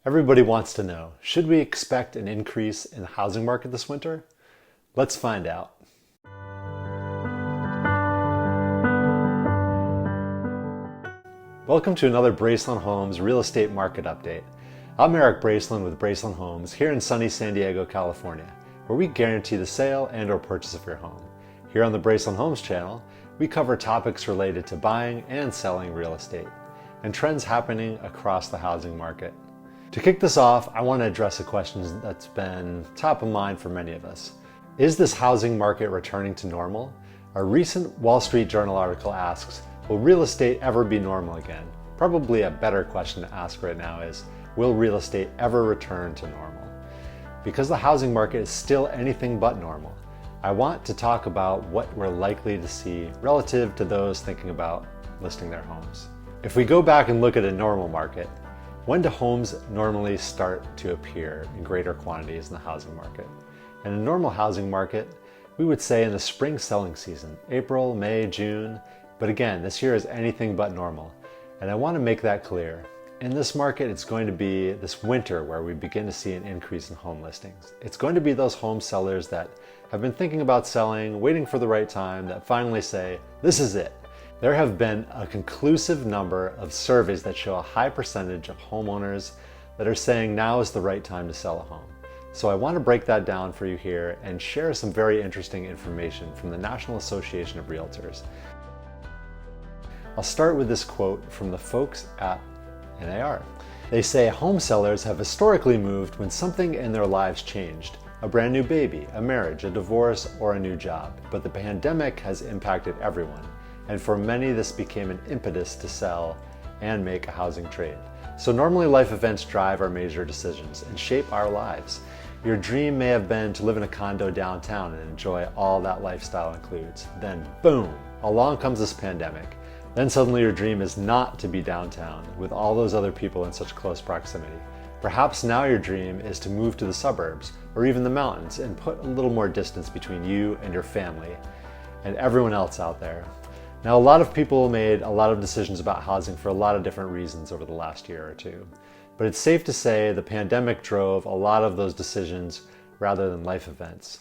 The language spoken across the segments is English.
Everybody wants to know, should we expect an increase in the housing market this winter? Let's find out. Welcome to another Braceland Homes real estate market update. I'm Erik Braceland with Braceland Homes here in sunny San Diego, California, where we guarantee the sale and or purchase of your home. Here on the Braceland Homes channel, we cover topics related to buying and selling real estate and trends happening across the housing market. To kick this off, I want to address a question that's been top of mind for many of us. Is this housing market returning to normal? A recent Wall Street Journal article asks, will real estate ever be normal again? Probably a better question to ask right now is, will real estate ever return to normal? Because the housing market is still anything but normal, I want to talk about what we're likely to see relative to those thinking about listing their homes. If we go back and look at a normal market, when do homes normally start to appear in greater quantities in the housing market? In a normal housing market, we would say in the spring selling season, April, May, June, but again, this year is anything but normal. And I want to make that clear. In this market, it's going to be this winter where we begin to see an increase in home listings. It's going to be those home sellers that have been thinking about selling, waiting for the right time, that finally say, this is it. There have been a conclusive number of surveys that show a high percentage of homeowners that are saying now is the right time to sell a home. So I want to break that down for you here and share some very interesting information from the National Association of Realtors. I'll start with this quote from the folks at NAR. They say home sellers have historically moved when something in their lives changed. A brand new baby, a marriage, a divorce, or a new job. But the pandemic has impacted everyone. And for many, this became an impetus to sell and make a housing trade. So normally life events drive our major decisions and shape our lives. Your dream may have been to live in a condo downtown and enjoy all that lifestyle includes. Then boom, along comes this pandemic. Then suddenly your dream is not to be downtown with all those other people in such close proximity. Perhaps now your dream is to move to the suburbs or even the mountains and put a little more distance between you and your family and everyone else out there. Now, a lot of people made a lot of decisions about housing for a lot of different reasons over the last year or two. But it's safe to say the pandemic drove a lot of those decisions rather than life events.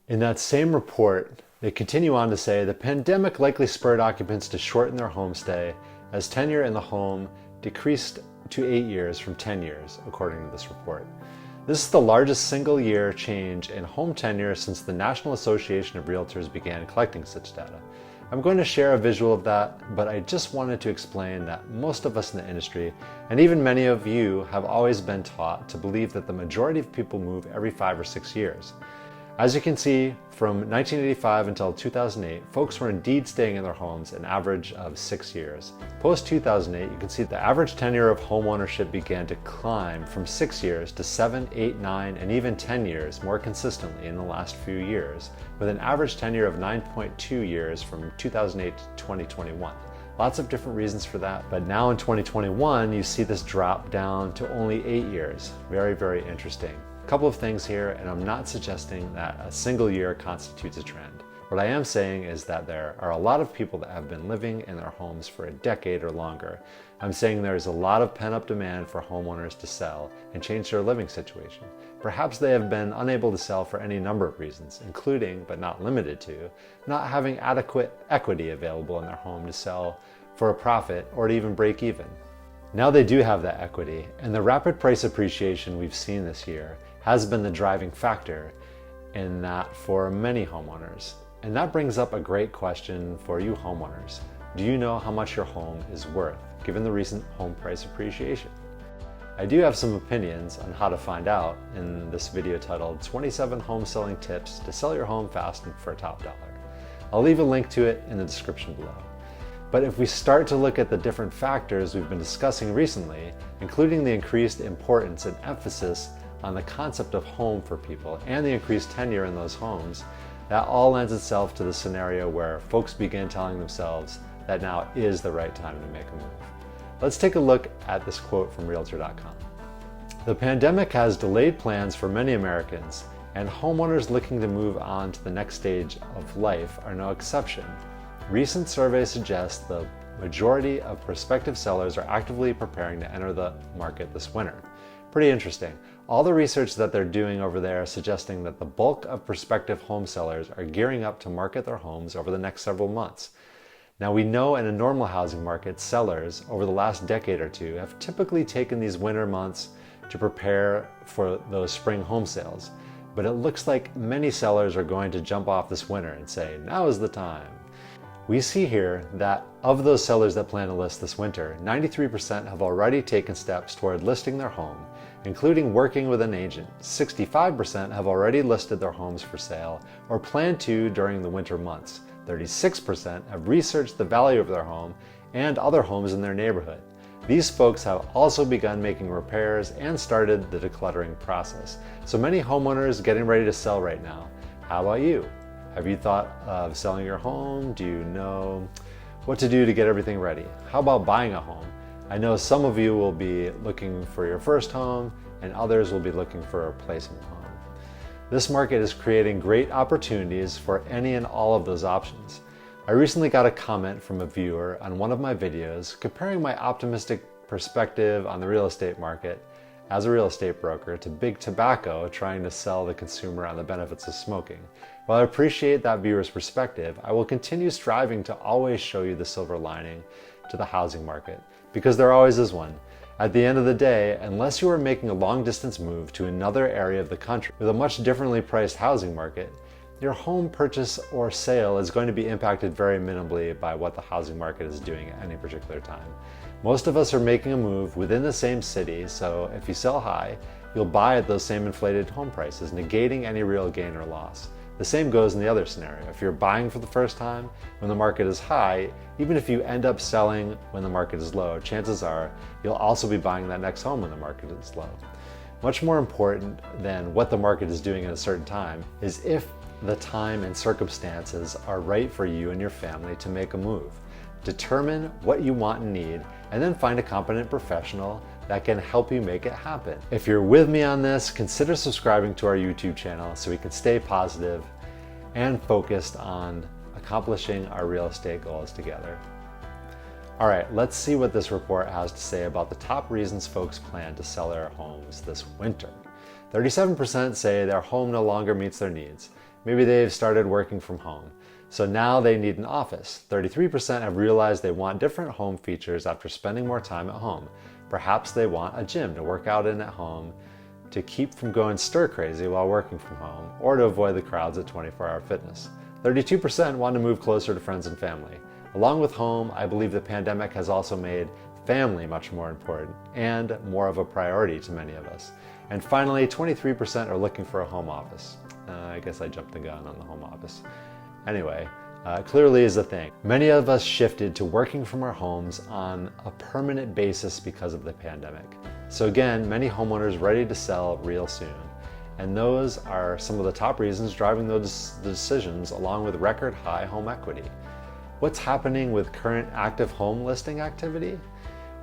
In that same report, they continue on to say the pandemic likely spurred occupants to shorten their home stay as tenure in the home decreased to 8 years from 10 years, according to this report. This is the largest single year change in home tenure since the National Association of Realtors began collecting such data. I'm going to share a visual of that, but I just wanted to explain that most of us in the industry, and even many of you, have always been taught to believe that the majority of people move every 5 or 6 years. As you can see, from 1985 until 2008, folks were indeed staying in their homes an average of 6 years. Post-2008, you can see the average tenure of home ownership began to climb from 6 years to 7, 8, 9, and even 10 years more consistently in the last few years, with an average tenure of 9.2 years from 2008 to 2021. Lots of different reasons for that, but now in 2021, you see this drop down to only 8 years. Very, very interesting. Couple of things here, and I'm not suggesting that a single year constitutes a trend. What I am saying is that there are a lot of people that have been living in their homes for a decade or longer. I'm saying there's a lot of pent-up demand for homeowners to sell and change their living situation. Perhaps they have been unable to sell for any number of reasons, including, but not limited to, not having adequate equity available in their home to sell for a profit or to even break even. Now they do have that equity, and the rapid price appreciation we've seen this year has been the driving factor in that for many homeowners. And that brings up a great question for you homeowners. Do you know how much your home is worth, given the recent home price appreciation? I do have some opinions on how to find out in this video titled 27 Home Selling Tips to Sell Your Home Fast and for a Top Dollar. I'll leave a link to it in the description below. But if we start to look at the different factors we've been discussing recently, including the increased importance and emphasis on the concept of home for people and the increased tenure in those homes, that all lends itself to the scenario where folks begin telling themselves that now is the right time to make a move. Let's take a look at this quote from Realtor.com. The pandemic has delayed plans for many Americans, and homeowners looking to move on to the next stage of life are no exception. Recent surveys suggest the majority of prospective sellers are actively preparing to enter the market this winter. Pretty interesting. All the research that they're doing over there is suggesting that the bulk of prospective home sellers are gearing up to market their homes over the next several months. Now we know in a normal housing market, sellers over the last decade or two have typically taken these winter months to prepare for those spring home sales. But it looks like many sellers are going to jump off this winter and say, now is the time. We see here that of those sellers that plan to list this winter, 93% have already taken steps toward listing their home, including working with an agent. 65% have already listed their homes for sale or plan to during the winter months. 36% have researched the value of their home and other homes in their neighborhood. These folks have also begun making repairs and started the decluttering process. So many homeowners getting ready to sell right now. How about you? Have you thought of selling your home? Do you know what to do to get everything ready? How about buying a home? I know some of you will be looking for your first home and others will be looking for a replacement home. This market is creating great opportunities for any and all of those options. I recently got a comment from a viewer on one of my videos comparing my optimistic perspective on the real estate market as a real estate broker to big tobacco trying to sell the consumer on the benefits of smoking. While I appreciate that viewer's perspective, I will continue striving to always show you the silver lining to the housing market, because there always is one. At the end of the day, unless you are making a long distance move to another area of the country with a much differently priced housing market, your home purchase or sale is going to be impacted very minimally by what the housing market is doing at any particular time. Most of us are making a move within the same city, so if you sell high, you'll buy at those same inflated home prices, negating any real gain or loss. The same goes in the other scenario. If you're buying for the first time when the market is high, even if you end up selling when the market is low, chances are you'll also be buying that next home when the market is low. Much more important than what the market is doing at a certain time is if the time and circumstances are right for you and your family to make a move. Determine what you want and need, and then find a competent professional that can help you make it happen. If you're with me on this, consider subscribing to our YouTube channel so we can stay positive and focused on accomplishing our real estate goals together. All right, let's see what this report has to say about the top reasons folks plan to sell their homes this winter. 37% say their home no longer meets their needs. Maybe they've started working from home, so now they need an office. 33% have realized they want different home features after spending more time at home. Perhaps they want a gym to work out in at home to keep from going stir crazy while working from home, or to avoid the crowds at 24-hour fitness. 32% want to move closer to friends and family. Along with home, I believe the pandemic has also made family much more important and more of a priority to many of us. And finally, 23% are looking for a home office. I guess I jumped the gun on the home office. Anyway, clearly is a thing. Many of us shifted to working from our homes on a permanent basis because of the pandemic. So again, many homeowners ready to sell real soon. And those are some of the top reasons driving those decisions, along with record high home equity. What's happening with current active home listing activity?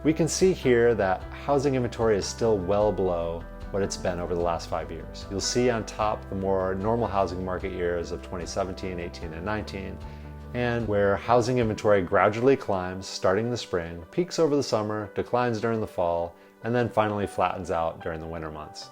We can see here that housing inventory is still well below what it's been over the last 5 years. You'll see on top the more normal housing market years of 2017, 18, and 19, and where housing inventory gradually climbs starting in the spring, peaks over the summer, declines during the fall, and then finally flattens out during the winter months.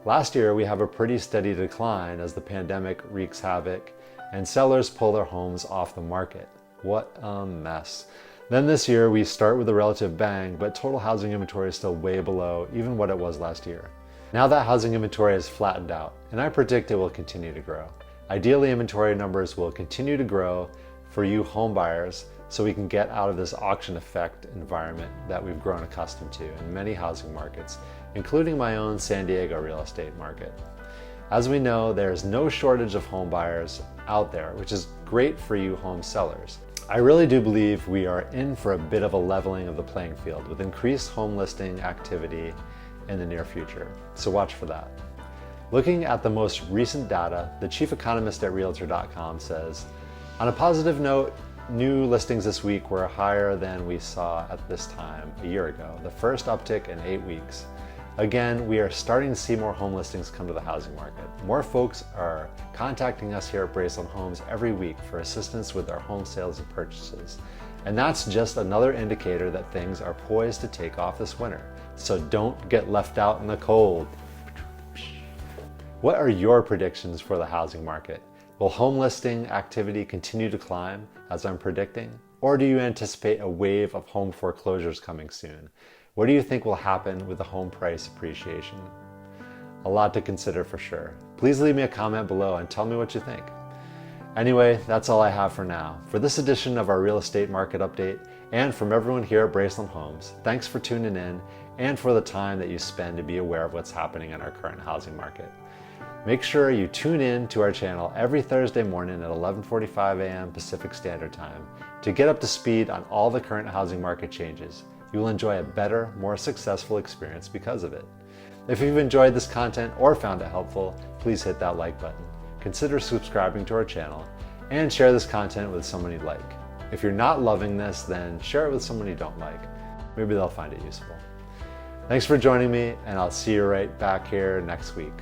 Last year, we have a pretty steady decline as the pandemic wreaks havoc and sellers pull their homes off the market. What a mess. Then this year, we start with a relative bang, but total housing inventory is still way below even what it was last year. Now that housing inventory has flattened out, and I predict it will continue to grow. Ideally, inventory numbers will continue to grow for you home buyers so we can get out of this auction effect environment that we've grown accustomed to in many housing markets, including my own San Diego real estate market. As we know, there's no shortage of home buyers out there, which is great for you home sellers. I really do believe we are in for a bit of a leveling of the playing field with increased home listing activity in the near future, so watch for that. Looking at the most recent data, the chief economist at Realtor.com says, on a positive note, new listings this week were higher than we saw at this time a year ago, the first uptick in 8 weeks. Again, we are starting to see more home listings come to the housing market. More folks are contacting us here at Braceland Homes every week for assistance with their home sales and purchases. And that's just another indicator that things are poised to take off this winter. So don't get left out in the cold. What are your predictions for the housing market? Will home listing activity continue to climb as I'm predicting? Or do you anticipate a wave of home foreclosures coming soon? What do you think will happen with the home price appreciation? A lot to consider for sure. Please leave me a comment below and tell me what you think. Anyway, that's all I have for now. For this edition of our real estate market update, and from everyone here at Braceland Homes, thanks for tuning in and for the time that you spend to be aware of what's happening in our current housing market. Make sure you tune in to our channel every Thursday morning at 11:45 a.m. Pacific Standard Time to get up to speed on all the current housing market changes. You will enjoy a better, more successful experience because of it. If you've enjoyed this content or found it helpful, please hit that like button. Consider subscribing to our channel and share this content with someone you like. If you're not loving this, then share it with someone you don't like. Maybe they'll find it useful. Thanks for joining me, and I'll see you right back here next week.